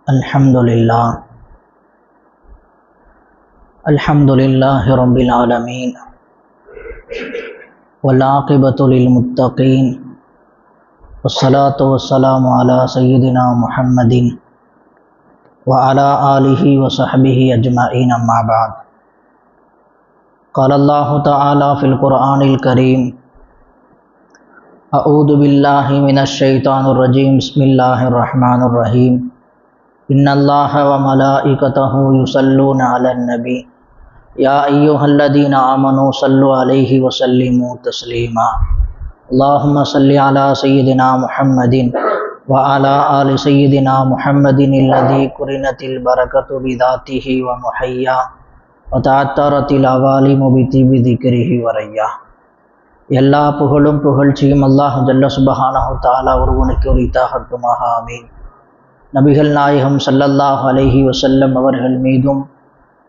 Alhamdulillah, Alhamdulillahi Rabbil Alameen, wal aqibatu lil muttaqeen, wassalatu wassalamu ala Sayyidina Muhammadin wa ala alihi wa sahbihi ajma'in amma ba'd. Qala Allahu ta'ala fil Qur'anil Kareem, A'udhu billahi minash shaitanir rajim, Bismillahir Rahmanir Rahim. Inna Allaha wa malaikatahu yusalluna 'alan nabi ya ayyuhalladhina amanu sallu 'alaihi wa sallimu taslima. Allahumma salli 'ala sayyidina Muhammadin wa 'ala ali sayyidina Muhammadin alladhi kurinatil barakatu bidatihi wa muhayya wa ta'attaratil awalimu bi dhikrihi wa rayya. எல்லா புகழும் புகழ்ச்சியும் அல்லாஹ் ஜல்ல சுப்ஹானஹு தஆலா ஒருவனுக்கு உரித்தாகட்டுமாக. ஆமீன். நபிகள் நாயகம் ஸல்லல்லாஹு அலைஹி வஸல்லம் அவர்கள் மீதும்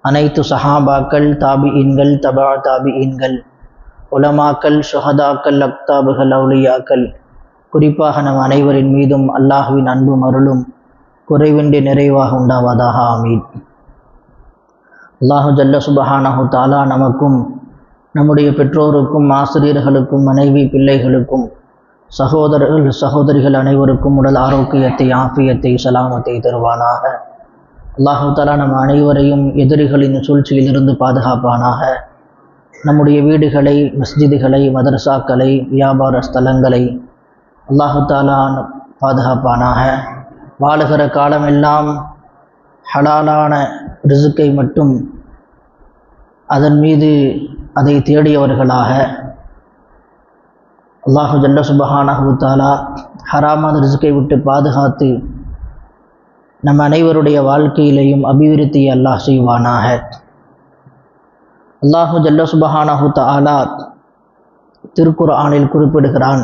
அனைத்து சஹாபாக்கள், தாபிஈன்கள், தபா தாபிஈன்கள், உலமாக்கள், ஷுஹதாக்கள், அக்தாபுகள், அவுலியாக்கள், குறிப்பாக நம் அனைவரின் மீதும் அல்லாஹ்வின் அன்பும் அருளும் குறைவின்றி நிறைவாக உண்டாவதாக. ஆமீன். அல்லாஹ் ஜல்ல சுப்ஹானஹு தஆலா நமக்கும் நம்முடைய பெற்றோருக்கும் ஆசிரியர்களுக்கும் மனைவி பிள்ளைகளுக்கும் சகோதரர்கள் சகோதரிகள் அனைவருக்கும் உடல் ஆரோக்கியத்தை, ஆஃபியத்தை, சலாமத்தை தருவானாக. அல்லாஹு தஆலா நம் அனைவரையும் எதிரிகளின் சூழ்ச்சியிலிருந்து பாதுகாப்பானாக. நம்முடைய வீடுகளை, மஸ்ஜிதுகளை, மதரசாக்களை, வியாபார ஸ்தலங்களை அல்லாஹு தஆலா பாதுகாப்பானாக. வாழுகிற காலமெல்லாம் ஹலாலான ரிசுக்கை மட்டும் அதன் மீது அதை தேடியவர்களாக, அல்லாஹு ஜல்ல சுப்ஹானஹு தஆலா ஹராமான ரிஸ்கை விட்டு பாதுகாத்து நம் அனைவருடைய வாழ்க்கையிலேயும் அபிவிருத்தியை அல்லாஹ் செய்வானாக. அல்லாஹு ஜல்ல சுப்ஹானஹு தஆலா திருக்குர்ஆனில் குறிப்பிடுகிறான்,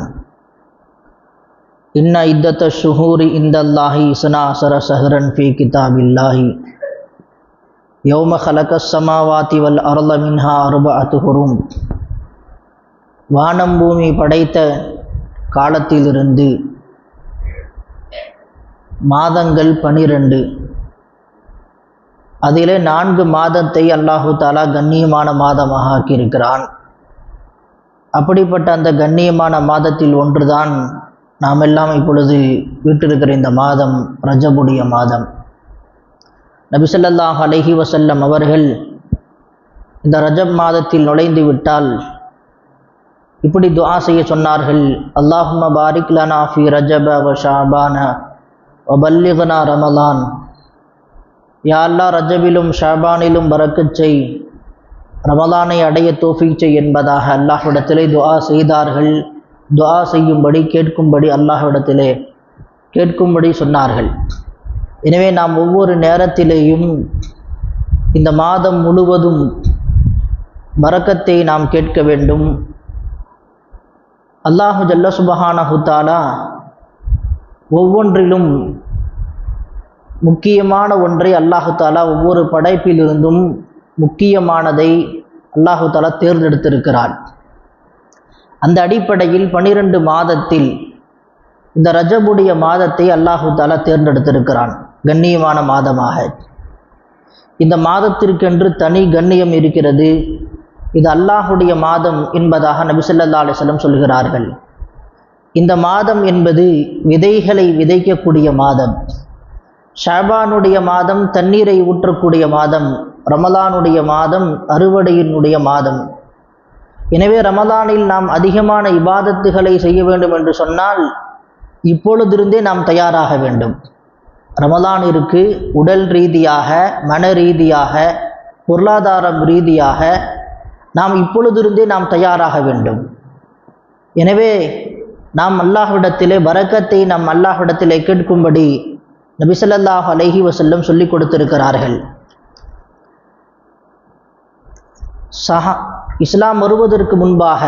இன்ன இத்தத்த ஷுஹூரி இந்தல்லாஹி இஸ்னா அஸர ஷஹ்ரன் ஃபீ கிதாபில்லாஹி யௌம ஹலகஸ் ஸமாவாதி வல் அர்த மின்ஹா அர்பஅத்து ஹுரும். வானம் பூமி படைத்த காலத்திலிருந்து மாதங்கள் 12, அதிலே 4 மாதத்தை அல்லாஹு தஆலா கண்ணியமான மாதமாக ஆக்கியிருக்கிறான். அப்படிப்பட்ட அந்த கண்ணியமான மாதத்தில் ஒன்றுதான் நாம் எல்லாம் இப்பொழுது வீட்டிருக்கிற இந்த மாதம், ரஜபுடைய மாதம். நபி ஸல்லல்லாஹு அலைஹி வஸல்லம் அவர்கள் இந்த ரஜப் மாதத்தில் நுழைந்து விட்டால் இப்படி துஆ செய்ய சொன்னார்கள், அல்லாஹும்ம பாரிக் லனா ஃபீ ரஜப வ ஷஅபான வ பல்லிக்னா ரமலான். யா அல்லாஹ், ரஜபிலும் ஷஅபானிலும் பரக்கத் செய், ரமலானை அடைய தௌஃபீக் செய் என்பதாக அல்லாஹ்விடத்திலே துஆ செய்தார்கள். துஆ செய்யும்படி, கேட்கும்படி, அல்லாஹ்விடத்திலே கேட்கும்படி சொன்னார்கள். எனவே நாம் ஒவ்வொரு நேரத்திலேயும் இந்த மாதம் முழுவதும் பரக்கத்தை நாம் கேட்க வேண்டும். அல்லாஹு ஜல்ல சுப்ஹானஹு தஆலா ஒவ்வொன்றிலும் முக்கியமான ஒன்றை அல்லாஹு தஆலா ஒவ்வொரு படைப்பிலிருந்தும் முக்கியமானதை அல்லாஹு தஆலா தேர்ந்தெடுத்திருக்கிறார். அந்த அடிப்படையில் 12 மாதத்தில் இந்த ரஜபுடைய மாதத்தை அல்லாஹு தஆலா தேர்ந்தெடுத்திருக்கிறான் கண்ணியமான மாதமாக. இந்த மாதத்திற்கென்று தனி கண்ணியம் இருக்கிறது. இது அல்லாஹுடைய மாதம் என்பதாக நபி ஸல்லல்லாஹு அலைஹி வஸல்லம் சொல்கிறார்கள். இந்த மாதம் என்பது விதைகளை விதைக்கக்கூடிய மாதம். ஷஅபானுடைய மாதம் தண்ணீரை ஊற்றக்கூடிய மாதம். ரமலானுடைய மாதம் அறுவடையினுடைய மாதம். எனவே ரமலானில் நாம் அதிகமான இபாதத்துகளை செய்ய வேண்டும் என்று சொன்னால் இப்பொழுதிருந்தே நாம் தயாராக வேண்டும். ரமலானிற்கு உடல் ரீதியாக, மன ரீதியாக, பொருளாதாரம் ரீதியாக நாம் இப்பொழுதிருந்தே நாம் தயாராக வேண்டும். எனவே நாம் அல்லாஹ்விடத்திலே பரக்கத்தை நாம் அல்லாஹ்விடத்திலே கேட்கும்படி நபி ஸல்லல்லாஹு அலைஹி வஸல்லம் சொல்லிக் கொடுத்திருக்கிறார்கள். இஸ்லாம் வருவதற்கு முன்பாக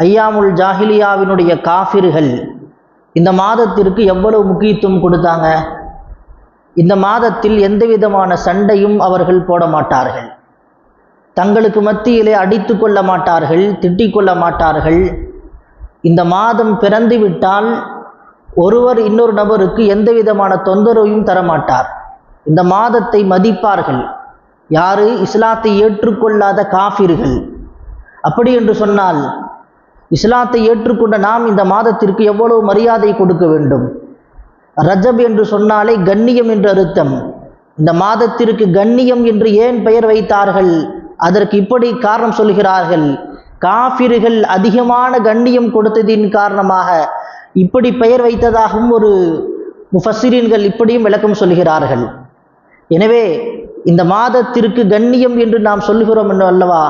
ஐயாமுல் ஜாஹிலியாவினுடைய காஃபிர்கள் இந்த மாதத்திற்கு எவ்வளவு முக்கியத்துவம் கொடுத்தாங்க. இந்த மாதத்தில் எந்த விதமான சண்டையும் அவர்கள் போட மாட்டார்கள். தங்களுக்கு மத்தியிலே அடித்து கொள்ள மாட்டார்கள், திட்டிக் கொள்ள மாட்டார்கள். இந்த மாதம் பிறந்து விட்டால் ஒருவர் இன்னொரு நபருக்கு எந்த விதமான தொந்தரவையும் தரமாட்டார். இந்த மாதத்தை மதிப்பார்கள். யாரு? இஸ்லாத்தை ஏற்றுக்கொள்ளாத காஃபிர்கள். அப்படி என்று சொன்னால் இஸ்லாத்தை ஏற்றுக்கொண்ட நாம் இந்த மாதத்திற்கு எவ்வளவு மரியாதை கொடுக்க வேண்டும். ரஜப் என்று சொன்னாலே கண்ணியம் என்று அர்த்தம். இந்த மாதத்திற்கு கண்ணியம் என்று ஏன் பெயர் வைத்தார்கள்? அதற்கு இப்படி காரணம் சொல்கிறார்கள். காஃபிர்கள் அதிகமான கண்ணியம் கொடுத்ததின் காரணமாக இப்படி பெயர் வைத்ததாகவும் ஒரு முஃபஸ்ஸிரீன்கள் இப்படியும் விளக்கம் சொல்கிறார்கள். எனவே இந்த மாதத்திற்கு கண்ணியம் என்று நாம் சொல்லுகிறோம் என்று அல்லவா,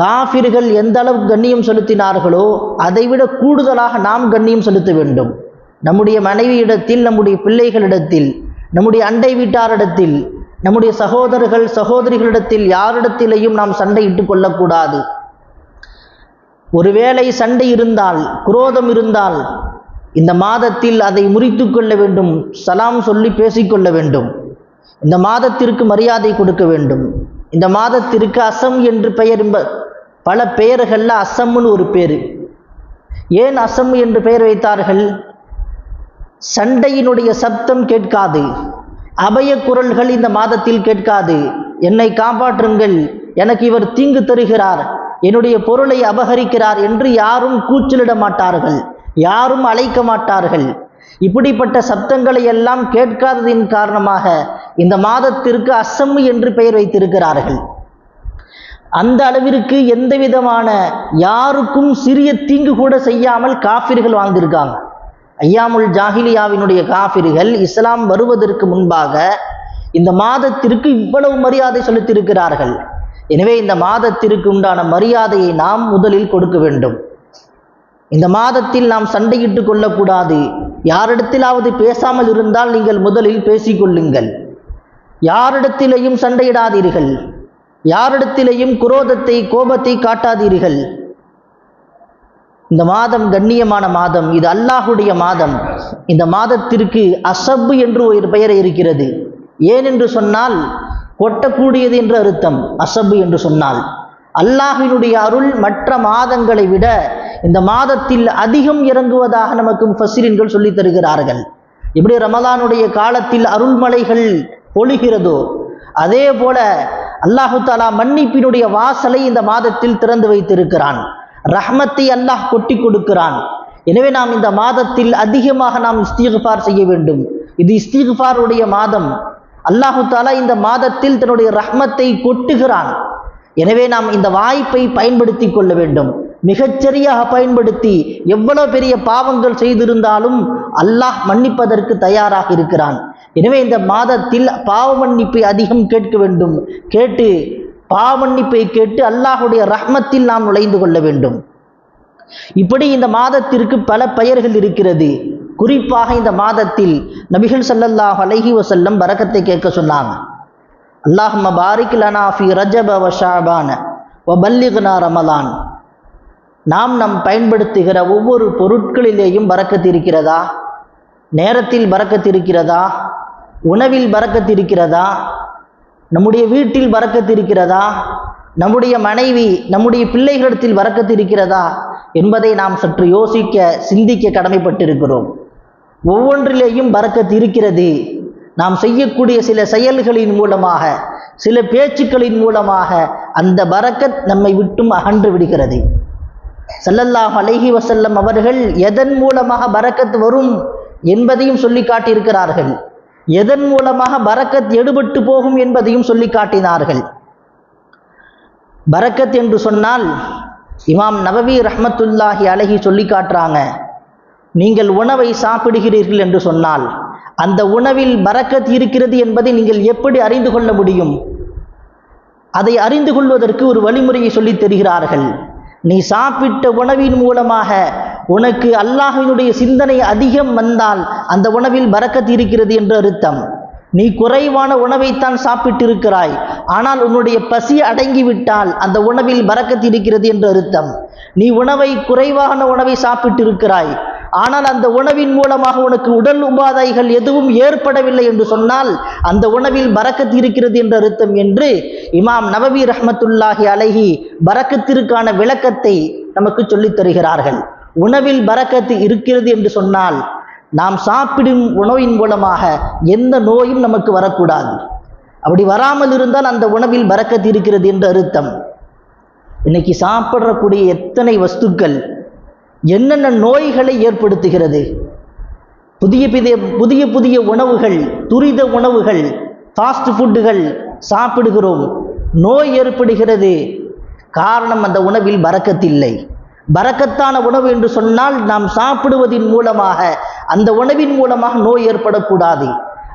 காஃபிர்கள் எந்த அளவு கண்ணியம் செலுத்தினார்களோ அதைவிட கூடுதலாக நாம் கண்ணியம் செலுத்த வேண்டும். நம்முடைய மனைவியிடத்தில், நம்முடைய பிள்ளைகளிடத்தில், நம்முடைய அண்டை வீட்டாரிடத்தில், நம்முடைய சகோதரர்கள் சகோதரிகளிடத்தில் யாரிடத்திலேயும் நாம் சண்டையிட்டு கொள்ளக்கூடாது. ஒருவேளை சண்டை இருந்தால், குரோதம் இருந்தால் இந்த மாதத்தில் அதை முறித்து கொள்ள வேண்டும். சலாம் சொல்லி பேசிக்கொள்ள வேண்டும். இந்த மாதத்திற்கு மரியாதை கொடுக்க வேண்டும். இந்த மாதத்திற்கு அசம் என்று பெயர், பல பெயர்கள்ல அசம்னு ஒரு பேர். ஏன் அசம் என்று பெயர் வைத்தார்கள்? சண்டையினுடைய சப்தம் கேட்காது, அபய குரல்கள் இந்த மாதத்தில் கேட்காது. என்னை காப்பாற்றுங்கள், எனக்கு இவர் தீங்கு தருகிறார், என்னுடைய பொருளை அபகரிக்கிறார் என்று யாரும் கூச்சலிட மாட்டார்கள், யாரும் அழைக்க மாட்டார்கள். இப்படிப்பட்ட சப்தங்களை எல்லாம் கேட்காததின் காரணமாக இந்த மாதத்திற்கு அசம் என்று பெயர் வைத்திருக்கிறார்கள். அந்த அளவிற்கு எந்த விதமான யாருக்கும் சிறிய தீங்கு கூட செய்யாமல் காஃபிர்கள் வாழ்ந்திருக்காங்க. ஐயாமுல் ஜாஹிலியாவினுடைய காஃபிர்கள் இஸ்லாம் வருவதற்கு முன்பாக இந்த மாதத்திற்கு இவ்வளவு மரியாதை செலுத்தியிருக்கிறார்கள். எனவே இந்த மாதத்திற்கு உண்டான மரியாதையை நாம் முதலில் கொடுக்க வேண்டும். இந்த மாதத்தில் நாம் சண்டையிட்டு கொள்ளக்கூடாது. யாரிடத்திலாவது பேசாமல் இருந்தால் நீங்கள் முதலில் பேசிக்கொள்ளுங்கள். யாரிடத்திலேயும் சண்டையிடாதீர்கள். யாரிடத்திலேயும் குரோதத்தை, கோபத்தை காட்டாதீர்கள். இந்த மாதம் கண்ணியமான மாதம், இது அல்லாஹுடைய மாதம். இந்த மாதத்திற்கு அசப் என்று ஒரு பெயர் இருக்கிறது. ஏனென்று சொன்னால் கொட்டக்கூடியது என்று அர்த்தம். அசப் என்று சொன்னால் அல்லாஹ்வினுடைய அருள் மற்ற மாதங்களை விட இந்த மாதத்தில் அதிகம் இறங்குவதாக நமக்கு முஃபஸ்ஸிரீன்கள் சொல்லித் தருகிறார்கள். இப்படி ரமலானுடைய காலத்தில் அருள்மலைகள் பொழிகிறதோ அதே போல அல்லாஹு தஆலா மன்னிப்பினுடைய வாசலை இந்த மாதத்தில் திறந்து வைத்திருக்கிறான். ரஹ்மத்தை அல்லாஹ் கொட்டி கொடுக்கிறான். எனவே நாம் இந்த மாதத்தில் அதிகமாக நாம் இஸ்திக்ஃபார் செய்ய வேண்டும். இது இஸ்திக்ஃபாருடைய மாதம். அல்லாஹு தஆலா இந்த மாதத்தில் தன்னுடைய ரஹ்மத்தை கொட்டுகிறான். எனவே நாம் இந்த வாய்ப்பை பயன்படுத்தி கொள்ள வேண்டும். மிகச்சரியாக பயன்படுத்தி எவ்வளவு பெரிய பாவங்கள் செய்திருந்தாலும் அல்லாஹ் மன்னிப்பதற்கு தயாராக இருக்கிறான். எனவே இந்த மாதத்தில் பாவ மன்னிப்பை அதிகம் கேட்க வேண்டும். கேட்டு பாவ மன்னிப்பை கேட்டு அல்லாஹுடைய ரஹ்மத்தில் நாம் நுழைந்து கொள்ள வேண்டும். இப்படி இந்த மாதத்திற்கு பல பெயர்கள் இருக்கிறது. குறிப்பாக இந்த மாதத்தில் நபிகள் ஸல்லல்லாஹு அலைஹி வஸல்லம் பரக்கத்தை கேட்க சொன்னாங்க. அல்லாஹும்ம பாரிக் லனா ஃபீ ரஜப வ ஷஅபான வ பல்லிக்னா ரமலான். நாம் பயன்படுத்துகிற ஒவ்வொரு பொருட்களிலேயும் பரக்கத்து இருக்கிறதா? நேரத்தில் பரக்கத்து இருக்கிறதா? உணவில் பரக்கத்து இருக்கிறதா? நம்முடைய வீட்டில் பரக்கத்து இருக்கிறதா? நம்முடைய மனைவி, நம்முடைய பிள்ளைகளிடத்தில் பரக்கத்து இருக்கிறதா என்பதை நாம் சற்று யோசிக்க, சிந்திக்க கடமைப்பட்டிருக்கிறோம். ஒவ்வொன்றிலேயும் பரக்கத்து இருக்கிறது. நாம் செய்யக்கூடிய சில செயல்களின் மூலமாக, சில பேச்சுக்களின் மூலமாக அந்த பரக்கத் நம்மை விட்டும் அகன்று விடுகிறது. ஸல்லல்லாஹு அலைஹி வஸல்லம் அவர்கள் எதன் மூலமாக பரக்கத் வரும் என்பதையும் சொல்லி காட்டியிருக்கிறார்கள். எதன் மூலமாக பரக்கத் எடுபட்டு போகும் என்பதையும் சொல்லி காட்டினார்கள். பரக்கத் என்று சொன்னால் இமாம் நவவி ரஹ்மத்துல்லாஹி அலைஹி சொல்லி காட்டுறாங்க, நீங்கள் உணவை சாப்பிடுகிறீர்கள் என்று சொன்னால் அந்த உணவில் பரக்கத் இருக்கிறது என்பதை நீங்கள் எப்படி அறிந்து கொள்ள முடியும்? அதை அறிந்து கொள்வதற்கு ஒரு வழிமுறையை சொல்லித் தருகிறார்கள். நீ சாப்பிட்ட உணவின் மூலமாக உனக்கு அல்லாஹ்வினுடைய சிந்தனை அதிகம் வந்தால் அந்த உணவில் பரக்கத் இருக்கிறது என்று அர்த்தம். நீ குறைவான உணவைத்தான் சாப்பிட்டிருக்கிறாய், ஆனால் உன்னுடைய பசி அடங்கிவிட்டால் அந்த உணவில் பரக்கத் இருக்கிறது என்று அர்த்தம். நீ குறைவான உணவை சாப்பிட்டிருக்கிறாய், ஆனால் அந்த உணவின் மூலமாக உனக்கு உடல் உபாதைகள் எதுவும் ஏற்படவில்லை என்று சொன்னால் அந்த உணவில் பரக்கத் இருக்கிறது என்று அர்த்தம் என்று இமாம் நவவி ரஹ்மத்துல்லாஹி அலைஹி பரக்கத்திற்கான விளக்கத்தை நமக்கு சொல்லித் தருகிறார்கள். உணவில் பரக்கத்து இருக்கிறது என்று சொன்னால் நாம் சாப்பிடும் உணவின் மூலமாக எந்த நோயும் நமக்கு வரக்கூடாது. அப்படி வராமல் இருந்தால் அந்த உணவில் பரக்கத் இருக்கிறது என்று அர்த்தம். இன்னைக்கு சாப்பிடக்கூடிய எத்தனை வஸ்துக்கள் என்னென்ன நோய்களை ஏற்படுத்துகிறது. புதிய புதிய உணவுகள், துரித உணவுகள், ஃபாஸ்ட் ஃபுட்டுகள் சாப்பிடுகிறோம், நோய் ஏற்படுகிறது. காரணம், அந்த உணவில் பரக்கத்தில்லை. பரக்கத்தான உணவு என்று சொன்னால் நாம் சாப்பிடுவதின் மூலமாக, அந்த உணவின் மூலமாக நோய் ஏற்படக்கூடாது.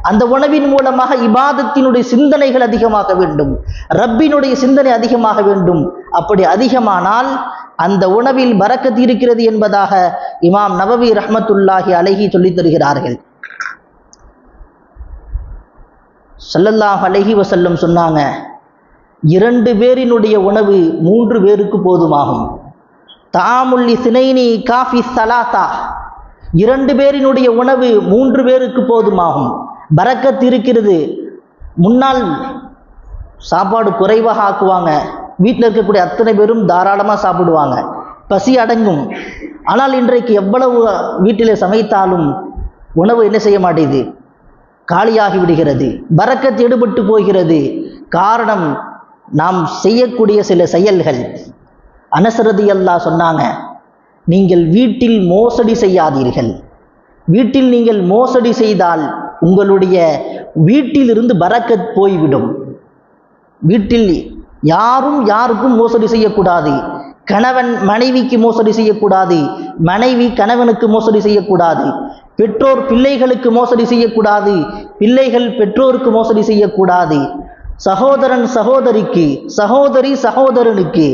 அந்த உணவின் மூலமாக இபாதத்தினுடைய சிந்தனைகள் அதிகமாக வேண்டும், ரப்பினுடைய சிந்தனை அதிகமாக வேண்டும். அப்படி அதிகமானால் அந்த உணவில் பரக்கத் இருக்கிறது என்பதாக இமாம் நவவி ரஹ்மத்துல்லாஹி அலைஹி சொல்லித் தருகிறார்கள். ஸல்லல்லாஹு அலைஹி வஸல்லம் சொன்னாங்க, 2 பேரினுடைய உணவு 3 பேருக்கு போதுமாகும். தாமுல் இஸ்னைனி காஃபி ஸலாத்தா, 2 பேரினுடைய உணவு 3 பேருக்கு போதுமாகும். பரக்கத் இருக்கிறது. முன்னால் சாப்பாடு குறைவாக ஆக்குவாங்க, வீட்டில் இருக்கக்கூடிய அத்தனை பேரும் தாராளமாக சாப்பிடுவாங்க, பசி அடங்கும். ஆனால் இன்றைக்கு எவ்வளவு வீட்டிலே சமைத்தாலும் உணவு என்ன செய்ய மாட்டேது, காலியாகி விடுகிறது, பரக்கத் எடுபட்டு போகிறது. காரணம், நாம் செய்யக்கூடிய சில செயல்கள். அனஸ் ரலியல்லாஹு சொன்னாங்க, நீங்கள் வீட்டில் மோசடி செய்யாதீர்கள். வீட்டில் நீங்கள் மோசடி செய்தால் உங்களுடைய வீட்டிலிருந்து பரக்கத் போய்விடும். வீட்டில் யாருக்கும் மோசடி செய்யக்கூடாது. கணவன் மனைவிக்கு மோசடி செய்யக்கூடாது, மனைவி கணவனுக்கு மோசடி செய்யக்கூடாது, பெற்றோர் பிள்ளைகளுக்கு மோசடி செய்யக்கூடாது, பிள்ளைகள் பெற்றோருக்கு மோசடி செய்யக்கூடாது, சகோதரன் சகோதரிக்கு, சகோதரி சகோதரனுக்கு.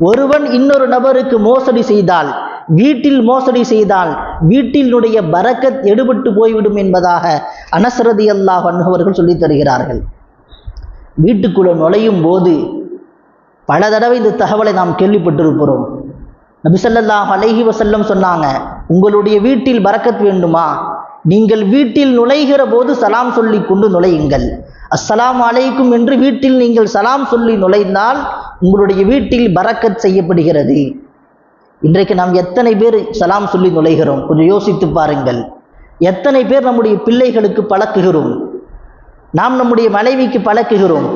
ஒருவன் இன்னொரு நபருக்கு மோசடி செய்தால், வீட்டில் மோசடி செய்தால் வீட்டினுடைய பரக்கத் எடுபட்டு போய்விடும் என்பதாக அனஸ் ரலியல்லாஹு அன்ஹு அவர்கள் சொல்லித் தருகிறார்கள். வீட்டுக்குள்ள நுழையும் போது பல தடவை இந்த தகவலை நாம் கேள்விப்பட்டிருக்கிறோம். நபி ஸல்லல்லாஹு அலைஹி வஸல்லம் சொன்னாங்க, உங்களுடைய வீட்டில் பரக்கத் வேண்டுமா, நீங்கள் வீட்டில் நுழைகிற போது சலாம் சொல்லி கொண்டு நுழையுங்கள். அஸ்ஸலாமு அலைக்கும் என்று வீட்டில் நீங்கள் சலாம் சொல்லி நுழைந்தால் உங்களுடைய வீட்டில் பரக்கத் செய்யப்படுகிறது. இன்றைக்கு நாம் எத்தனை பேர் சலாம் சொல்லி நுழைகிறோம்? கொஞ்சம் யோசித்து பாருங்கள். எத்தனை பேர் நம்முடைய பிள்ளைகளுக்கு பழக்குகிறோம், நாம் நம்முடைய மனைவிக்கு பழக்குகிறோம்.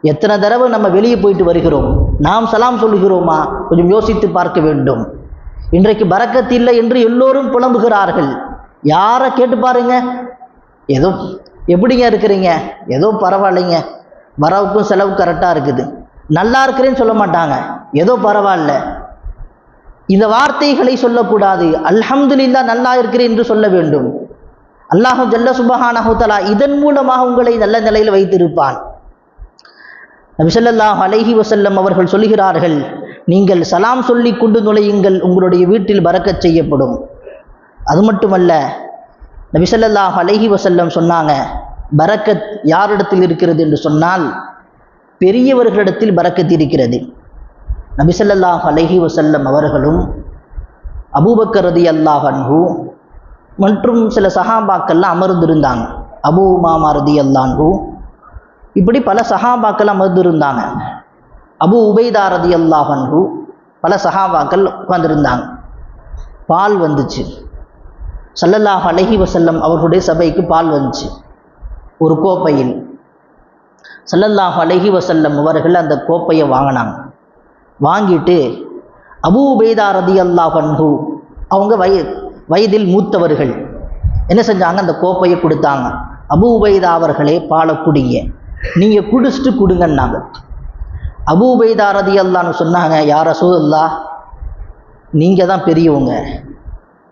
எத்தனை தடவை நம்ம வெளியே போயிட்டு வருகிறோம், நாம் சலாம் சொல்லுகிறோமா? கொஞ்சம் யோசித்து பார்க்க வேண்டும். இன்றைக்கு பரக்கத் இல்லை என்று எல்லோரும் புலம்புகிறார்கள். யாரை கேட்டு பாருங்க, ஏதோ எப்படிங்க இருக்கிறீங்க, ஏதோ பரவாயில்லைங்க, வரவுக்கும் செலவு கரெக்டாக இருக்குது, நல்லா இருக்கிறேன்னு சொல்ல மாட்டாங்க, ஏதோ பரவாயில்ல. இந்த வார்த்தைகளை சொல்லக்கூடாது. அல்ஹம்துலில்லாஹ் நல்லா இருக்கிறேன் என்று சொல்ல வேண்டும். அல்லாஹ் ஜல்ல சுப்ஹானஹு தஆலா இதன் மூலமாக உங்களை நல்ல நிலையில் வைத்திருப்பான். நபி ஸல்லல்லாஹு அலைஹி வஸல்லம் அவர்கள் சொல்கிறார்கள், நீங்கள் சலாம் சொல்லி கொண்டு நுழையுங்கள், உங்களுடைய வீட்டில் பரக்கத் செய்யப்படும். அது மட்டுமல்ல, நபி ஸல்லல்லாஹு அலைஹி வஸல்லம் சொன்னாங்க, பரக்கத் யாரிடத்தில் இருக்கிறது என்று சொன்னால் பெரியவர்களிடத்தில் பரக்கத் இருக்கிறது. நபி ஸல்லல்லாஹு அலைஹி வஸல்லம் அவர்களும் அபூபக்கர் ரலியல்லாஹு அன்ஹு மற்றும் சில சஹாபாக்கள்லாம் அமர்ந்திருந்தாங்க. அபூ உமாமா ரலியல்லாஹு அன்ஹு, இப்படி பல சஹாபாக்கள் அமர்ந்திருந்தாங்க. அபூ உபைதா ரலியல்லாஹு அன்ஹு, பல சஹாபாக்கள் உட்கார்ந்திருந்தாங்க. பால் வந்துச்சு. ஸல்லல்லாஹு அலைஹி வஸல்லம் அவர்களுடைய சபைக்கு பால் வந்துச்சு ஒரு கோப்பையில். ஸல்லல்லாஹு அலைஹி வஸல்லம் அவர்கள் அந்த கோப்பையை வாங்கினாங்க. வாங்கிட்டு அபூ உபைதா ரலியல்லாஹு அன்ஹு, அவங்க வயதில் மூத்தவர்கள், என்ன செஞ்சாங்க, அந்த கோப்பையை கொடுத்தாங்க. அபூ உபைதா அவர்களே, பாலை குடிங்க, நீங்கள் குடிச்சிட்டு கொடுங்கன்னாங்க. அபூ உபைதா ரலியல்லாஹு அன்ஹு சொன்னாங்க, யா ரசூலல்லாஹ், நீங்கள் தான் பெரியவங்க,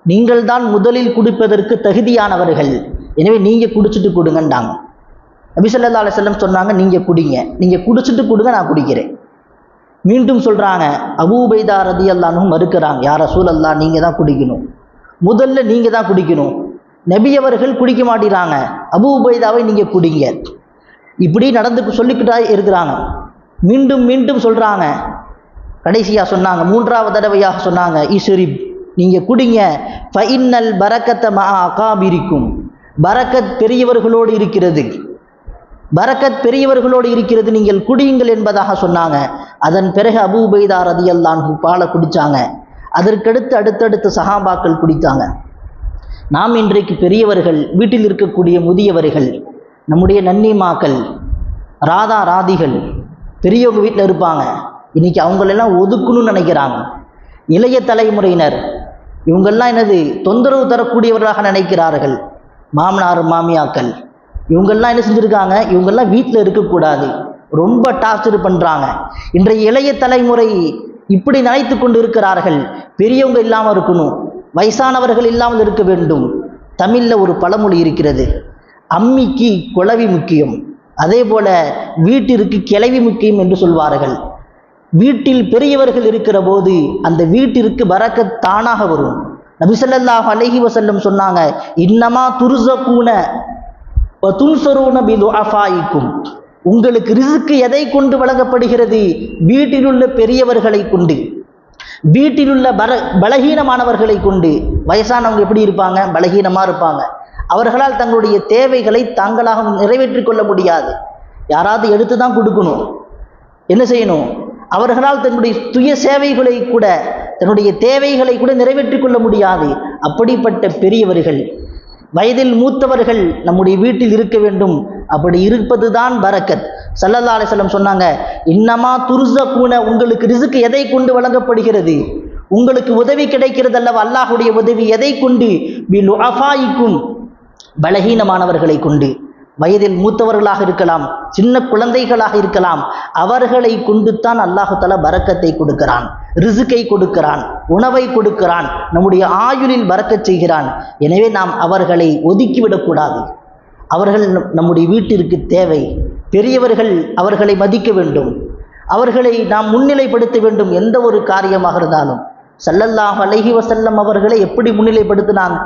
நீங்கள் தான் முதலில் குடிப்பதற்கு தகுதியானவர்கள், எனவே நீங்கள் குடிச்சிட்டு கொடுங்கன்னாங்க. நபி ஸல்லல்லாஹு அலைஹி வஸல்லம் சொன்னாங்க, நீங்கள் குடிங்க, நீங்கள் குடிச்சிட்டு கொடுங்க, நான் குடிக்கிறேன். மீண்டும் சொல்கிறாங்க. அபூ உபைதா ரலியல்லாஹு அன்ஹு மறுக்கிறாங்க, யா ரசூலல்லாஹ், நீங்கள் தான் குடிக்கணும், முதல்ல நீங்கள் தான் குடிக்கணும். நபி அவர்கள் குடிக்க மாட்டேறாங்க, அபூ உபைதாவை நீங்கள் குடிங்க. இப்படி நடந்து சொல்லிக்கிட்டா இருக்கிறாங்க. மீண்டும் மீண்டும் சொல்கிறாங்க. கடைசியாக சொன்னாங்க, 3வது தடவையாக சொன்னாங்க, இஸ்ரிப், நீங்கள் குடிங்க, ஃபஇன்னல் பரக்கத்த மஅ அகாபிரிக்கும், பரக்கத் பெரியவர்களோடு இருக்கிறது, பரக்கத் பெரியவர்களோடு இருக்கிறது, நீங்கள் குடியுங்கள் என்பதாக சொன்னாங்க. அதன் பிறகு அபூ உபைதா ரலியல்லாஹு அன்ஹு பாலை குடித்தாங்க. அதற்கடுத்து அடுத்தடுத்த சஹாபாக்கள் குடித்தாங்க. நாம் இன்றைக்கு பெரியவர்கள், வீட்டில் இருக்கக்கூடிய முதியவர்கள், நம்முடைய நன்னிமாக்கள், ராதா ராதிகள் பெரியவங்க வீட்டில் இருப்பாங்க. இன்னைக்கு அவங்களெல்லாம் ஒதுக்கணும்னு நினைக்கிறாங்க. இளைய தலைமுறையினர் இவங்கெல்லாம் என்னது தொந்தரவு தரக்கூடியவர்களாக நினைக்கிறார்கள். மாமனார் மாமியாக்கள் இவங்கெல்லாம் என்ன செஞ்சுருக்காங்க, இவங்கெல்லாம் வீட்டில் இருக்கக்கூடாது, ரொம்ப டார்ச்சர் பண்ணுறாங்க. இன்றைய இளைய தலைமுறை இப்படி நினைத்து கொண்டு இருக்கிறார்கள். பெரியவங்க இல்லாமல் இருக்கணும், வயசானவர்கள் இல்லாமல் இருக்க வேண்டும். தமிழில் ஒரு பழமொழி இருக்கிறது, அம்மிக்கு குளவி முக்கியம், அதே போல வீட்டிற்கு கிளவி முக்கியம் என்று சொல்வார்கள். வீட்டில் பெரியவர்கள் இருக்கிற போது அந்த வீட்டிற்கு பரக்கத் தானாக வரும். நபி ஸல்லல்லாஹு அலைஹி வஸல்லம் சொன்னாங்க, இன்னமா துர்ஸகூன வ துன்ஸரூன பிதுஅஃபாயிக்கும். உங்களுக்கு ரிஸ்க் எதை கொண்டு வழங்கப்படுகிறது? வீட்டிலுள்ள பெரியவர்களை கொண்டு, வீட்டிலுள்ள பலகீனமானவர்களை கொண்டு. வயசானவங்க எப்படி இருப்பாங்க? பலகீனமாக இருப்பாங்க. அவர்களால் தங்களுடைய தேவைகளை தாங்களாக நிறைவேற்றிக் கொள்ள முடியாது, யாராவது எடுத்து தான் கொடுக்கணும். என்ன செய்யணும்? அவர்களால் தன்னுடைய சுய சேவைகளை கூட, தன்னுடைய தேவைகளை கூட நிறைவேற்றிக் கொள்ள முடியாது. அப்படிப்பட்ட பெரியவர்கள், வயதில் மூத்தவர்கள் நம்முடைய வீட்டில் இருக்க வேண்டும். அப்படி இருப்பது தான் பரக்கத். ஸல்லல்லாஹு அலைஹி வஸல்லம் சொன்னாங்க, இன்னமா துர்ஸகூன, உங்களுக்கு ரிஸ்க் எதை கொண்டு வழங்கப்படுகிறது? உங்களுக்கு உதவி கிடைக்கிறது அல்லவா, அல்லாஹ்வுடைய உதவி எதை கொண்டு? பிலுஅஃபாயிக்கும், பலகீனமானவர்களை கொண்டு. வயதில் மூத்தவர்களாக இருக்கலாம், சின்ன குழந்தைகளாக இருக்கலாம், அவர்களை கொண்டு தான் அல்லாஹ் தஆலா பரக்கத்தை கொடுக்கிறான், ரிஸ்கை கொடுக்கிறான், உணவை கொடுக்கிறான், நம்முடைய ஆயுளில் பரக்கத் செய்கிறான். எனவே நாம் அவர்களை ஒதுக்கிவிடக்கூடாது. அவர்கள் நம்முடைய வீட்டிற்கு தேவை. பெரியவர்கள், அவர்களை மதிக்க வேண்டும், அவர்களை நாம் முன்னிலைப்படுத்த வேண்டும். எந்த ஒரு காரியமாக இருந்தாலும் ஸல்லல்லாஹு அலைஹி வஸல்லம் அவர்களை எப்படி முன்னிலைப்படுத்தினாங்க?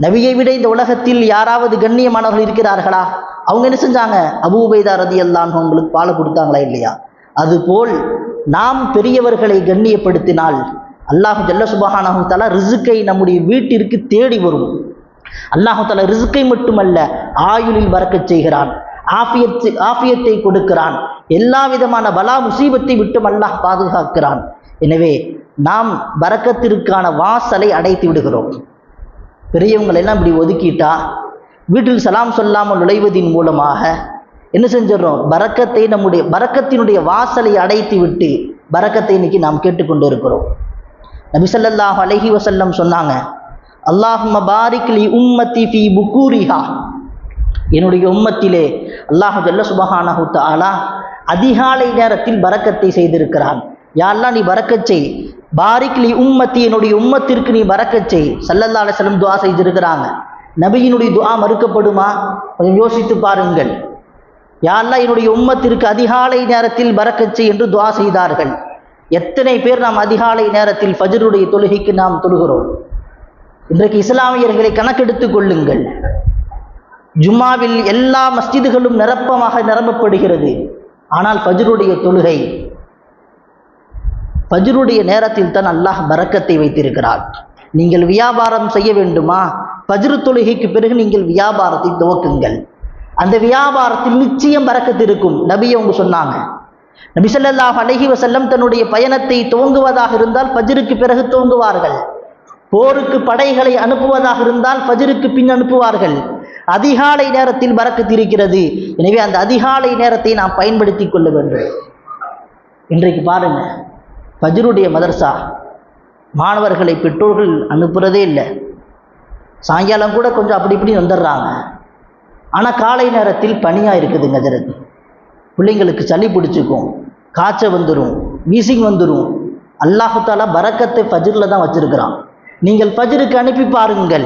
நபியை விட இந்த உலகத்தில் யாராவது கண்ணியமானவர்கள் இருக்கிறார்களா? அவங்க என்ன செஞ்சாங்க? அபூ உபைதா ரலியல்லாஹு அன்ஹு அவங்களுக்கு பால் கொடுத்தாங்களா இல்லையா? அதுபோல் நாம் பெரியவர்களை கண்ணியப்படுத்தினால் அல்லாஹ் ஜல்ல சுப்ஹானஹு தஆலா ரிஸ்கை நம்முடைய வீட்டிற்கு தேடி வரும். அல்லாஹ் தஆலா ரிஸ்கை மட்டுமல்ல, ஆயுளில் பரக்கத் செய்கிறான், ஆஃபியத்தை கொடுக்கிறான், எல்லா விதமான பலா முசீபத்தை விட்டும் அல்லாஹ் பாதுகாக்கிறான். எனவே நாம் பரக்கத்திற்கான வாசலை அடைத்து விடுகிறோம். பெரியவங்களெல்லாம் இப்படி ஒதுக்கிட்டா வீட்டில் சலாம் சொல்லாமல் நுழைவதின் மூலமாக என்ன செஞ்சிடறோம்? பரக்கத்தை, நம்முடைய பரக்கத்தினுடைய வாசலை அடைத்து விட்டு பரக்கத்தை இன்னைக்கு நாம் கேட்டுக்கொண்டு இருக்கிறோம். நபி ஸல்லல்லாஹு அலைஹி வஸல்லம் சொன்னாங்க, அல்லாஹும்ம பாரிக் லி உம்மத்தி ஃபீ புகூரிஹா, என்னுடைய உம்மத்திலே அல்லாஹ் ஜல்ல சுப்ஹானஹு தஆலா அதிகாலை நேரத்தில் பரக்கத்தை செய்திருக்கிறான். யா அல்லாஹ் நீ பரக்கத் செய், பாரிக் லி உம்மத்தி, என்னுடைய உம்மத்திற்கு நீ பரக்கத் செய். ஸல்லல்லாஹு அலைஹி வஸல்லம் துஆ செய்திருக்கிறாங்க. நபியினுடைய துஆ மறுக்கப்படுமா? கொஞ்சம் யோசித்து பாருங்கள். யா அல்லாஹ் என்னுடைய உம்மத்திற்கு அதிகாலை நேரத்தில் பரக்கத் செய் என்று துஆ செய்தார்கள். எத்தனை பேர் நாம் அதிகாலை நேரத்தில் ஃபஜ்ருடைய தொழுகைக்கு நாம் தொழுகிறோம்? இன்றைக்கு இஸ்லாமியர்களை கணக்கெடுத்துக் கொள்ளுங்கள். ஜும்மாவில் எல்லா மஸ்ஜிதுகளும் நிரம்பப்படுகிறது. ஆனால் ஃபஜ்ருடைய தொழுகை, ஃபஜ்ருடைய நேரத்தில் தான் அல்லாஹ் பரக்கத்தை வைத்திருக்கிறார். நீங்கள் வியாபாரம் செய்ய வேண்டுமா? ஃபஜ்ரு தொழுகைக்கு பிறகு நீங்கள் வியாபாரத்தை துவக்குங்கள். அந்த வியாபாரத்தில் நிச்சயம் பரக்கத்து இருக்கும். நபி அவங்க சொன்னாங்க. நபி ஸல்லல்லாஹு அலைஹி வஸல்லம் தன்னுடைய பயணத்தை துவங்குவதாக இருந்தால் ஃபஜ்ருக்கு பிறகு துவங்குவார்கள். போருக்கு படைகளை அனுப்புவதாக இருந்தால் ஃபஜ்ருக்கு பின் அனுப்புவார்கள். அதிகாலை நேரத்தில் பரக்கத்து இருக்கிறது. எனவே அந்த அதிகாலை நேரத்தை நாம் பயன்படுத்தி கொள்ள வேண்டும். இன்றைக்கு பாருங்க, ஃபஜ்ருடைய மதர்சா மாணவர்களை பெற்றோர்கள் அனுப்புறதே இல்லை. சாயங்காலம் கூட கொஞ்சம் அப்படி இப்படி வந்துடுறாங்க. ஆனால் காலை நேரத்தில் பனியாக இருக்குதுங்க. ஹஜரத், பிள்ளைங்களுக்கு சளி பிடிச்சிக்கும், காய்ச்சல் வந்துடும், வீசிங் வந்துடும். அல்லாஹு தஆலா பரக்கத்தை ஃபஜ்ரில் தான் வச்சிருக்கிறான். நீங்கள் ஃபஜ்ருக்கு அனுப்பி பாருங்கள்,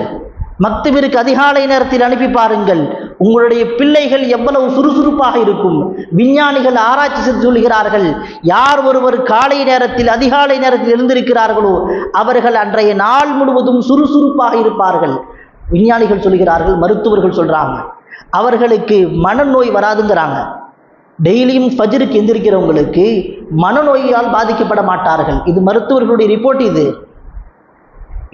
மக்தபிற்கு அதிகாலை நேரத்தில் அனுப்பி பாருங்கள். உங்களுடைய பிள்ளைகள் எவ்வளவு சுறுசுறுப்பாக இருக்கும். விஞ்ஞானிகள் ஆராய்ச்சி செய்து சொல்கிறார்கள், யார் ஒருவர் காலை நேரத்தில் அதிகாலை நேரத்தில் எழுந்திருக்கிறார்களோ அவர்கள் அன்றைய நாள் முழுவதும் சுறுசுறுப்பாக இருப்பார்கள். விஞ்ஞானிகள் சொல்கிறார்கள், மருத்துவர்கள் சொல்றாங்க, அவர்களுக்கு மனநோய் வராதுங்கிறாங்க. டெய்லியும் ஃபஜ்ருக்கு எந்திரிக்கிறவங்களுக்கு மனநோயால் பாதிக்கப்பட மாட்டார்கள். இது மருத்துவர்களுடைய ரிப்போர்ட். இது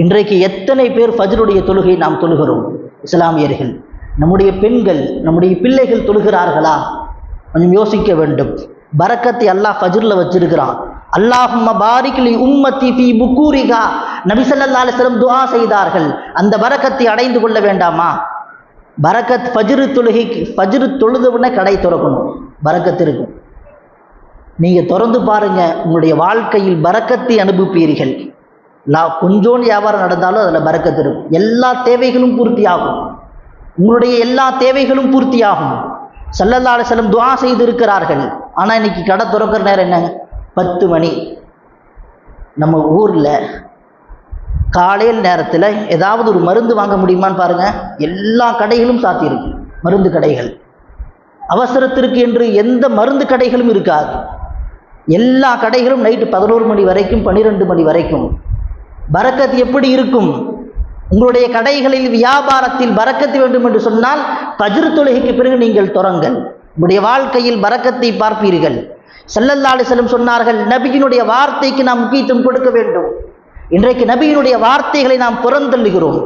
இன்றைக்கு எத்தனை பேர் ஃபஜ்ருடைய தொழுகை நாம் தொழுகிறோம்? இஸ்லாமியர்கள், நம்முடைய பெண்கள், நம்முடைய பிள்ளைகள் தொழுகிறார்களா? கொஞ்சம் யோசிக்க வேண்டும். பரக்கத்தை அல்லாஹ் ஃபஜ்ரில் வச்சிருக்கிறான். அல்லாஹும்ம பாரிக் லி உம்மத்தி ஃபீ புக்கூரிஹா, நபி ஸல்லல்லாஹு அலைஹி வஸல்லம் துஆ செய்தார்கள். அந்த பரக்கத்தை அடைந்து கொள்ள வேண்டாமா? பரக்கத் ஃபஜ்ரு தொழுதுவுடனே கடை திறக்கணும், பரக்கத் இருக்கும். நீங்க திறந்து பாருங்க, உங்களுடைய வாழ்க்கையில் பரக்கத்தை அனுபவிப்பீர்கள். கொஞ்சோண்டு வியாபாரம் நடந்தாலும் அதில் பரக்கத் இருக்கும். எல்லா தேவைகளும் பூர்த்தியாகும், உங்களுடைய எல்லா தேவைகளும் பூர்த்தியாகும். ஸல்லல்லாஹு அலைஹி வஸல்லம் துஆ செய்து இருக்கிறார்கள். ஆனால் இன்னைக்கு கடை திறக்கிற நேரம் என்னங்க? 10 மணி. நம்ம ஊரில் காலையில் நேரத்தில் ஏதாவது ஒரு மருந்து வாங்க முடியுமான்னு பாருங்க, எல்லா கடைகளும் சாத்தியிருக்கு. மருந்து கடைகள், அவசரத்திற்கு என்று எந்த மருந்து கடைகளும் இருக்காது. எல்லா கடைகளும் நைட்டு 11 மணி வரைக்கும், 12 மணி வரைக்கும். பரக்கத் எப்படி இருக்கும்? உங்களுடைய கடைகளில் வியாபாரத்தில் பரக்கத்து வேண்டும் என்று சொன்னால் ஃபஜ்ர் தொழுகைக்கு பிறகு நீங்கள் தொடங்கள், உங்களுடைய வாழ்க்கையில் பரக்கத்தை பார்ப்பீர்கள். ஸல்லல்லாஹு அலைஹி வஸல்லம் சொன்னார்கள், நபியினுடைய வார்த்தைக்கு நாம் முக்கியத்துவம் கொடுக்க வேண்டும். இன்றைக்கு நபியினுடைய வார்த்தைகளை நாம் புறந்தள்ளுகிறோம்.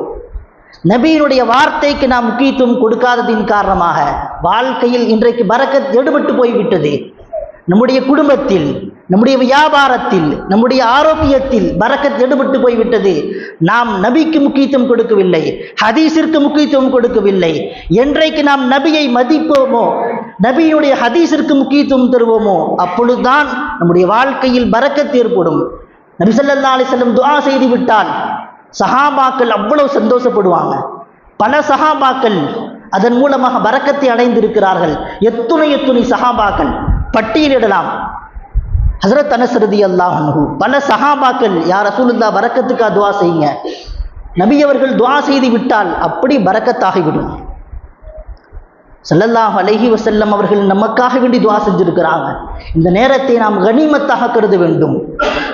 நபியினுடைய வார்த்தைக்கு நாம் முக்கியத்துவம் கொடுக்காததின் காரணமாக வாழ்க்கையில் இன்றைக்கு பரக்கத் எடுபட்டு போய்விட்டது. நம்முடைய குடும்பத்தில், நம்முடைய வியாபாரத்தில், நம்முடைய ஆரோக்கியத்தில் பரக்கத் எடுபட்டு போய்விட்டது. நாம் நபிக்கு முக்கியத்துவம் கொடுக்கவில்லை, ஹதீஸிற்கு முக்கியத்துவம் கொடுக்கவில்லை. என்றைக்கு நாம் நபியை மதிப்போமோ, நபியுடைய ஹதீஸிற்கு முக்கியத்துவம் தருவோமோ, அப்பொழுதுதான் நம்முடைய வாழ்க்கையில் பரக்கத் ஏற்படும். நபி ஸல்லல்லாஹு அலைஹி வஸல்லம் துஆ செய்து விட்டால் சஹாபாக்கள் அவ்வளவு சந்தோஷப்படுவாங்க. பல சஹாபாக்கள் அதன் மூலமாக பரக்கத்தை அடைந்திருக்கிறார்கள். எத்துணை சஹாபாக்கள் பட்டியலிடலாம். ஹஸரத் அனஸ் ரலியல்லாஹு அன்ஹு, பல சஹாபாக்கள், யா ரசூலுல்லாஹ் பரக்கத்துக்கா துஆ செய்யுங்க. நபி அவர்கள் துஆ செய்து விட்டால் அப்படி பரக்கத்தாகிவிடும். ஸல்லல்லாஹு அலைஹி வஸல்லம் அவர்கள் நமக்காக வேண்டி துஆ செஞ்சிருக்கிறாங்க. இந்த நேரத்தை நாம் கனிமத்தாக கருத வேண்டும்.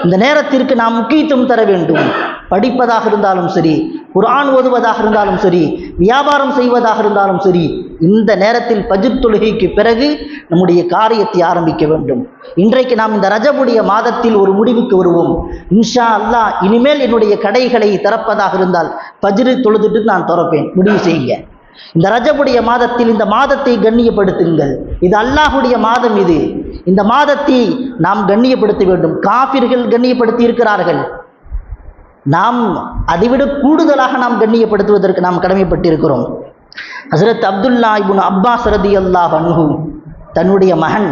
இந்த நேரத்திற்கு நாம் முக்கியத்துவம் தர வேண்டும். படிப்பதாக இருந்தாலும் சரி, குர்ஆன் ஓதுவதாக இருந்தாலும் சரி, வியாபாரம் செய்வதாக இருந்தாலும் சரி, இந்த நேரத்தில் ஃபஜ்ர் தொழுகைக்கு பிறகு நம்முடைய காரியத்தை ஆரம்பிக்க வேண்டும். இன்றைக்கு நாம் இந்த ரஜபுடைய மாதத்தில் ஒரு முடிவுக்கு வருவோம். இன்ஷா அல்லாஹ் இனிமேல் என்னுடைய கடைகளை திறப்பதாக இருந்தால் ஃபஜ்ர் தொழுதுட்டு நான் திறப்பேன், முடிவு செய்யுங்க. இந்த ரஜபுடைய மாதத்தில் இந்த மாதத்தை கண்ணியப்படுத்துங்கள். இது அல்லாஹுடைய மாதம். இந்த மாதத்தை நாம் கண்ணியப்படுத்த வேண்டும். காஃபிர்கள் கண்ணியப்படுத்தி இருக்கிறார்கள், நாம் அதைவிட கூடுதலாக நாம் கண்ணியப்படுத்துவதற்கு நாம் கடமைப்பட்டிருக்கிறோம். ஹஸரத் அப்துல்லா இப்னு அப்பாஸ் ரலியல்லாஹு அன்ஹு தன்னுடைய மகன்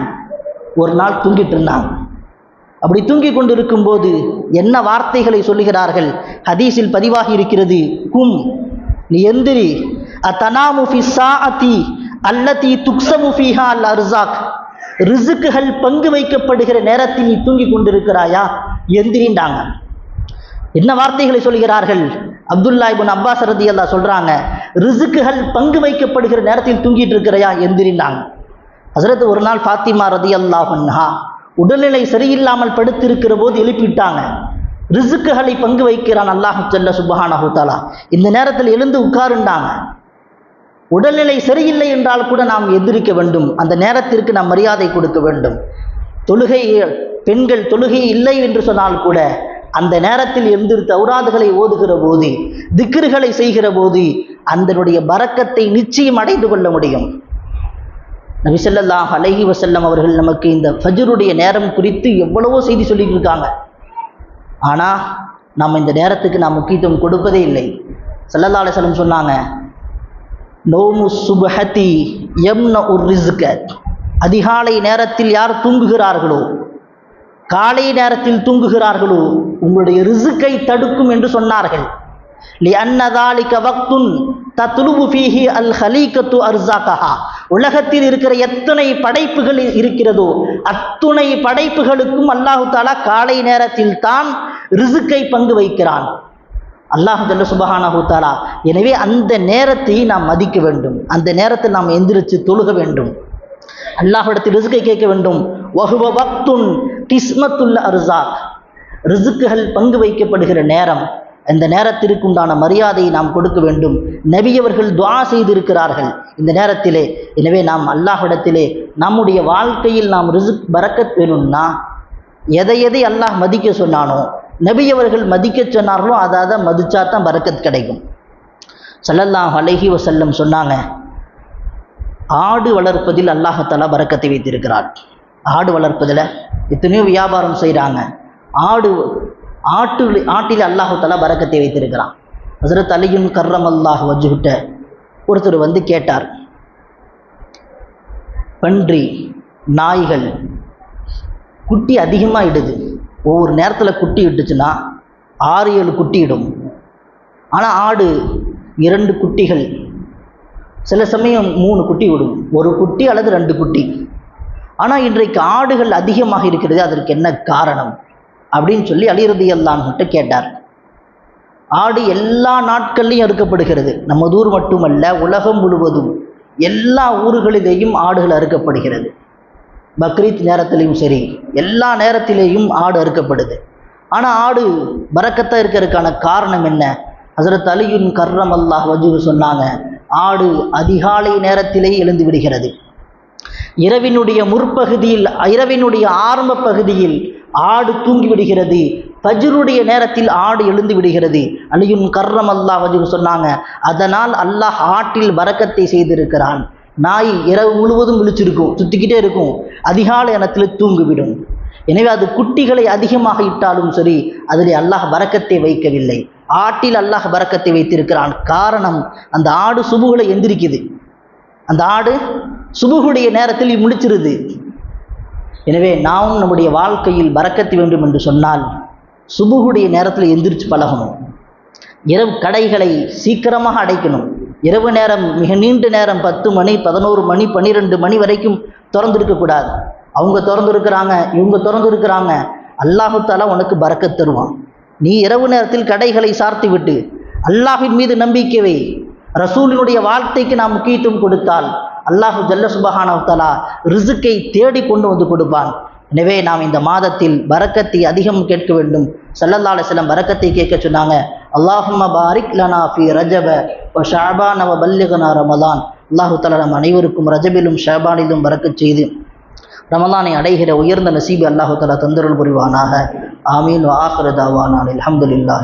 ஒரு நாள் தூங்கிட்டு இருந்தாங்க. அப்படி தூங்கி கொண்டிருக்கும் போது என்ன வார்த்தைகளை சொல்லுகிறார்கள்? ஹதீஸில் பதிவாகி இருக்கிறது, கும், நீ எந்திரி, அத்தனாமு ஃபி ஸாஅத்தி அல்லதி துக்ஸமு ஃபீஹா அல் அர்ஸாக், ரிஸ்குகள் பங்கு வைக்கப்படுகிற நேரத்தில் நீ தூங்கி கொண்டிருக்கிறாயா, எந்திரிண்டாங்க. என்ன வார்த்தைகளை சொல்கிறார்கள்? அப்துல்லா இப்னு அப்பாஸ் ரலியல்லாஹு சொல்றாங்க, ரிஸ்குகள் பங்கு வைக்கப்படுகிற நேரத்தில் தூங்கிட்டு இருக்கிறையா, எந்திரிண்டாங்க. ஹஸரத் ஒரு நாள் ஃபாத்திமா ரலியல்லாஹு அன்ஹா உடல்நிலை சரியில்லாமல் படுத்திருக்கிற போது எழுப்பிட்டாங்க. ரிஸ்குகளை பங்கு வைக்கிறான் அல்லாஹ் ஜல்ல சுப்ஹானஹு தஆலா, இந்த நேரத்தில் எழுந்து உட்காருண்டாங்க. உடல்நிலை சரியில்லை என்றால் கூட நாம் எந்திரிக்க வேண்டும். அந்த நேரத்திற்கு நாம் மரியாதை கொடுக்க வேண்டும். தொழுகை, பெண்கள் தொழுகை இல்லை என்று சொன்னால் கூட அந்த நேரத்தில் எழுந்து தௌராதுகளை ஓதுகிற போது, திக்ருகளை செய்கிற போது அதனுடைய பரக்கத்தை நிச்சயம் அடைந்து கொள்ள முடியும். நபி ஸல்லல்லாஹு அலைஹி வஸல்லம் அவர்கள் நமக்கு இந்த ஃபஜ்ருடைய நேரம் குறித்து எவ்வளவோ செய்தி சொல்லிட்டு இருக்காங்க. ஆனால் நாம் இந்த நேரத்துக்கு நாம் முக்கியத்துவம் கொடுப்பதே இல்லை. ஸல்லல்லாஹு அலைஹி வஸல்லம் சொன்னாங்க, நௌமு சுப்ஹதி யம்னஉ ரிஸ்க, அதிகாலை நேரத்தில் யார் தூங்குகிறார்களோ, காலை நேரத்தில் தூங்குகிறார்களோ உங்களுடைய ரிஸ்கை தடுக்கும் என்று சொன்னார்கள். லிஅன்ன ذلك وقت تطلب فيه الخليقة أرزاقها, உலகத்தில் இருக்கிற எத்தனை படைப்புகள் இருக்கிறதோ அத்துணை படைப்புகளுக்கும் அல்லாஹு தஆலா காலை நேரத்தில் தான் ரிஸ்கை பங்கு வைக்கிறான், அல்லாஹ் ஜல்ல சுப்ஹானஹு தஆலா. எனவே அந்த நேரத்தை நாம் மதிக்க வேண்டும். அந்த நேரத்தில் நாம் எந்திரிச்சு தொழுக வேண்டும். அல்லாஹ்விடத்தில் ரிஸ்கை கேட்க வேண்டும். வஹுவ வக்துன் கிஸ்மத்துல் அர்ஸாக், ரிஸ்குகள் பங்கு வைக்கப்படுகிற நேரம். இந்த நேரத்திற்கு உண்டான மரியாதையை நாம் கொடுக்க வேண்டும். நபி அவர்கள் துஆ செய்திருக்கிறார்கள் இந்த நேரத்திலே. எனவே நாம் அல்லாஹ்விடத்திலே நம்முடைய வாழ்க்கையில் நாம் ரிஸ்க் பரக்கத் வேணும்னா எதை அல்லாஹ் மதிக்க சொன்னானோ, நபி அவர்கள் மதிக்க சொன்னார்களோ அதை மதிச்சா தான் பரக்கத் கிடைக்கும். ஸல்லல்லாஹு அலைஹி வஸல்லம் சொன்னாங்க, ஆடு வளர்ப்பதில் அல்லாஹ் தஆலா பரக்கத்தை வைத்திருக்கிறார். ஆடு வளர்ப்பதில் எத்தனையோ வியாபாரம் செய்கிறாங்க. ஆட்டில் அல்லாஹு தஆலா பரக்கத்தை வைத்திருக்கிறான். ஹஸரத் அலியுன் கர்ரமல்லாஹு வஜ்ஹுட்ட ஒருத்தர் வந்து கேட்டார், பன்றி நாய்கள் குட்டி அதிகமாக இடுது, ஒவ்வொரு நேரத்தில் குட்டி இட்டுச்சுன்னா 6-7 குட்டி இடும். ஆனால் ஆடு 2 குட்டிகள், சில சமயம் 3 குட்டி விடும், ஒரு குட்டி அல்லது 2 குட்டி. ஆனால் இன்றைக்கு ஆடுகள் அதிகமாக இருக்கிறது, அதற்கு என்ன காரணம் அப்படின்னு சொல்லி அலி ரலியல்லாஹு அன்ஹு கேட்டார். ஆடு எல்லா நாட்கள்லையும் அறுக்கப்படுகிறது. நம்ம ஊர் மட்டுமல்ல, உலகம் முழுவதும் எல்லா ஊர்களிலேயும் ஆடுகள் அறுக்கப்படுகிறது. பக்ரீத் நேரத்திலையும் சரி, எல்லா நேரத்திலேயும் ஆடு அறுக்கப்படுது. ஆனால் ஆடு பரக்கத்தாக இருக்கிறதுக்கான காரணம் என்ன? ஹஸரத் அலியுன் கர்ரமல்லாஹு வஜ்ஹு சொன்னாங்க, ஆடு அதிகாலை நேரத்திலேயே எழுந்து விடுகிறது. இரவினுடைய முற்பகுதியில், இரவினுடைய ஆரம்ப பகுதியில் ஆடு தூங்கி விடுகிறது. ஃபஜ்ருடைய நேரத்தில் ஆடு எழுந்து விடுகிறது. அலியுன் கர்ரமல்லாஹு வஜ்ஹு சொன்னாங்க, அதனால் அல்லாஹ் ஆட்டில் பரக்கத்தை செய்திருக்கிறான். நாய் இரவு முழுவதும் விழிச்சிருக்கும், சுற்றிக்கிட்டே இருக்கும், அதிகாலை நேரத்தில் தூங்கிவிடும். எனவே அது குட்டிகளை அதிகமாக இட்டாலும் சரி, அதில் அல்லாஹ் பரக்கத்தை வைக்கவில்லை. ஆட்டில் அல்லாஹ் பரக்கத்தை வைத்திருக்கிறான். காரணம், அந்த ஆடு சுபுகளை எந்திரிக்குது, அந்த ஆடு சுபுகுடைய நேரத்தில் முழிச்சிருது. எனவே நாமும் நம்முடைய வாழ்க்கையில் பரக்கத்து வேண்டும் என்று சொன்னால் சுபுகுடைய நேரத்தில் எந்திரிச்சு பழகணும். இரவு கடைகளை சீக்கிரமாக அடைக்கணும். இரவு நேரம் மிக நீண்ட நேரம் 10 மணி 11 மணி 12 மணி வரைக்கும் திறந்துருக்கக்கூடாது. அவங்க திறந்துருக்கிறாங்க, இவங்க திறந்துருக்கிறாங்க, அல்லாஹு தஆலா உனக்கு பரக்கத் தருவான். நீ இரவு நேரத்தில் கடைகளை சார்த்தி விட்டு அல்லாஹ்வின் மீது நம்பிக்கை வை. ரசூலினுடைய வார்த்தைக்கு நாம் முக்கியத்துவம் கொடுத்தால் அல்லாஹு ஜல்ல சுப்ஹானஹு வ தஆலா ரிஸ்கை தேடி கொண்டு வந்து கொடுப்பான். எனவே நாம் இந்த மாதத்தில் பரக்கத்தை அதிகம் கேட்க வேண்டும். ஸல்லல்லாஹு அலைஹி வஸல்லம் பரக்கத்தை கேட்க சொன்னாங்க. அல்லாஹும்ம பாரிக் லனா ஃபீ ரஜப வ ஷஅபான வ பல்லிக்னா ரமலான். அல்லாஹு தஆலா நம் அனைவருக்கும் ரஜபிலும் ஷஅபானிலும் பரக்கத் செய்து ரமலானை அடைகிற உயர்ந்த நசீபை அல்லாஹு தஆலா தந்தருள் புரிவானாக. ஆமீன். வ ஆகிரு தஅவானா அல்ஹம்துலில்லாஹ்.